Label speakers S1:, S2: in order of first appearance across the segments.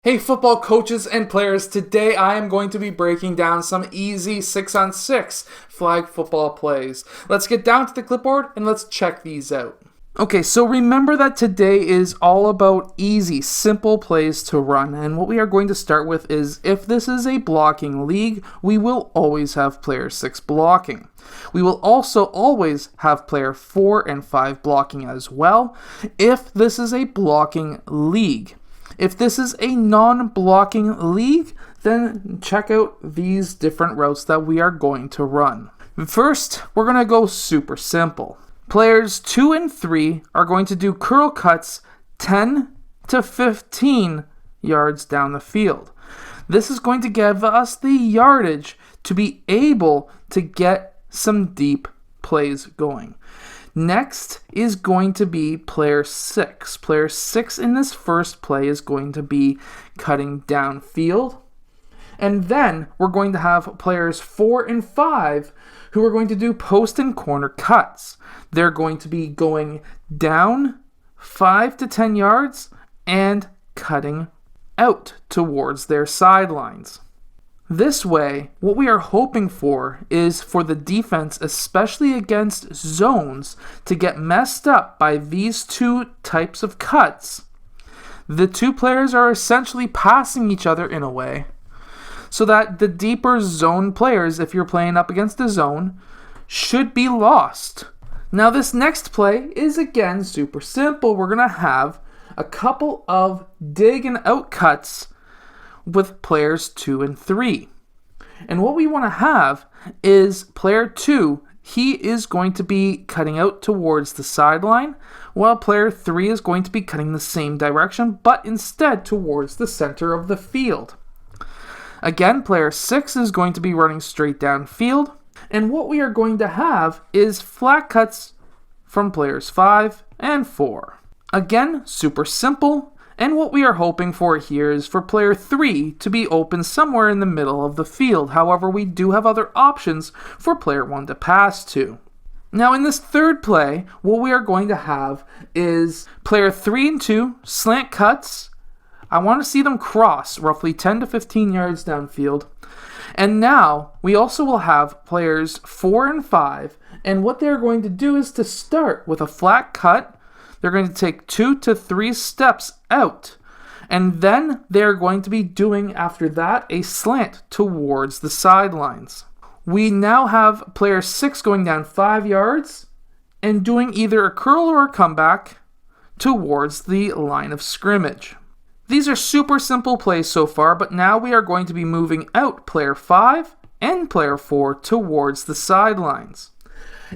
S1: Hey football coaches and players, today I am going to be breaking down some easy 6-on-6 flag football plays. Let's get down to the clipboard and let's check these out. Okay, so remember that today is all about easy, simple plays to run, and what we are going to start with is, if this is a blocking league, we will always have player 6 blocking. We will also always have player 4 and 5 blocking as well, if this is a blocking league. If this is a non-blocking league, then check out these different routes that we are going to run. First, we're going to go super simple. Players 2 and 3 are going to do curl cuts 10 to 15 yards down the field. This is going to give us the yardage to be able to get some deep plays going. Next is going to be player 6. Player 6 in this first play is going to be cutting downfield. And then we're going to have players 4 and 5 who are going to do post and corner cuts. They're going to be going down 5 to 10 yards and cutting out towards their sidelines. This way, what we are hoping for is for the defense, especially against zones, to get messed up by these two types of cuts. The two players are essentially passing each other in a way, so that the deeper zone players, if you're playing up against a zone, should be lost. Now this next play is again super simple. We're going to have a couple of dig and out cuts with players 2 and 3. And what we want to have is player 2, he is going to be cutting out towards the sideline, while player 3 is going to be cutting the same direction, but instead towards the center of the field. Again, player 6 is going to be running straight downfield, and what we are going to have is flat cuts from players 5 and 4. Again, super simple. And what we are hoping for here is for player 3 to be open somewhere in the middle of the field. However, we do have other options for player 1 to pass to. Now in this third play, what we are going to have is player 3 and 2 slant cuts. I want to see them cross roughly 10 to 15 yards downfield. And now we also will have players 4 and 5. And what they're going to do is to start with a flat cut. They're going to take 2 to 3 steps out, and then they're going to be doing, after that, a slant towards the sidelines. We now have player 6 going down 5 yards and doing either a curl or a comeback towards the line of scrimmage. These are super simple plays so far, but now we are going to be moving out player 5 and player 4 towards the sidelines.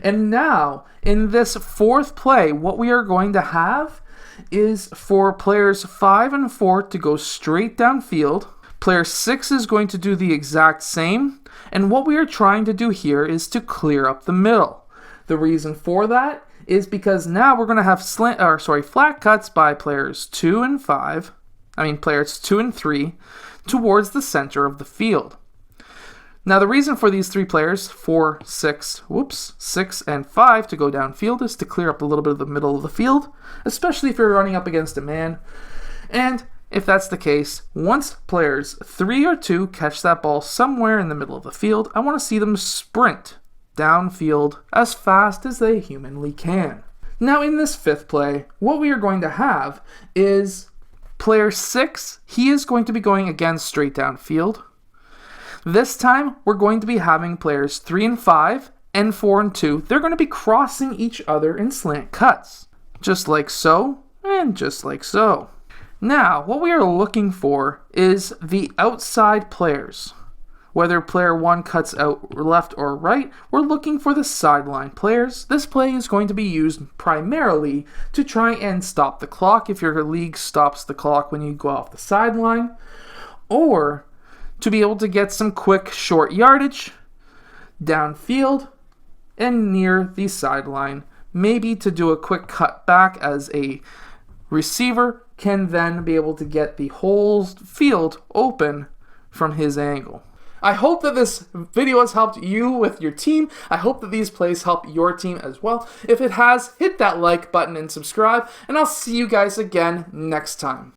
S1: And now, in this fourth play, what we are going to have is for players 5 and 4 to go straight downfield. Player 6 is going to do the exact same. And what we are trying to do here is to clear up the middle. The reason for that is because now we're going to have flat cuts by players 2 and 3 towards the center of the field. Now the reason for these three players, 6 and 5 to go downfield, is to clear up a little bit of the middle of the field, especially if you're running up against a man. And if that's the case, once players 3 or 2 catch that ball somewhere in the middle of the field, I want to see them sprint downfield as fast as they humanly can. Now in this fifth play, what we are going to have is player 6, he is going to be going again straight downfield. This time, we're going to be having players 3 and 5 and 4 and 2. They're going to be crossing each other in slant cuts. Just like so, and just like so. Now, what we are looking for is the outside players. Whether player 1 cuts out left or right, we're looking for the sideline players. This play is going to be used primarily to try and stop the clock if your league stops the clock when you go off the sideline, or to be able to get some quick short yardage downfield and near the sideline. Maybe to do a quick cut back as a receiver can then be able to get the whole field open from his angle. I hope that this video has helped you with your team. I hope that these plays help your team as well. If it has, hit that like button and subscribe, and I'll see you guys again next time.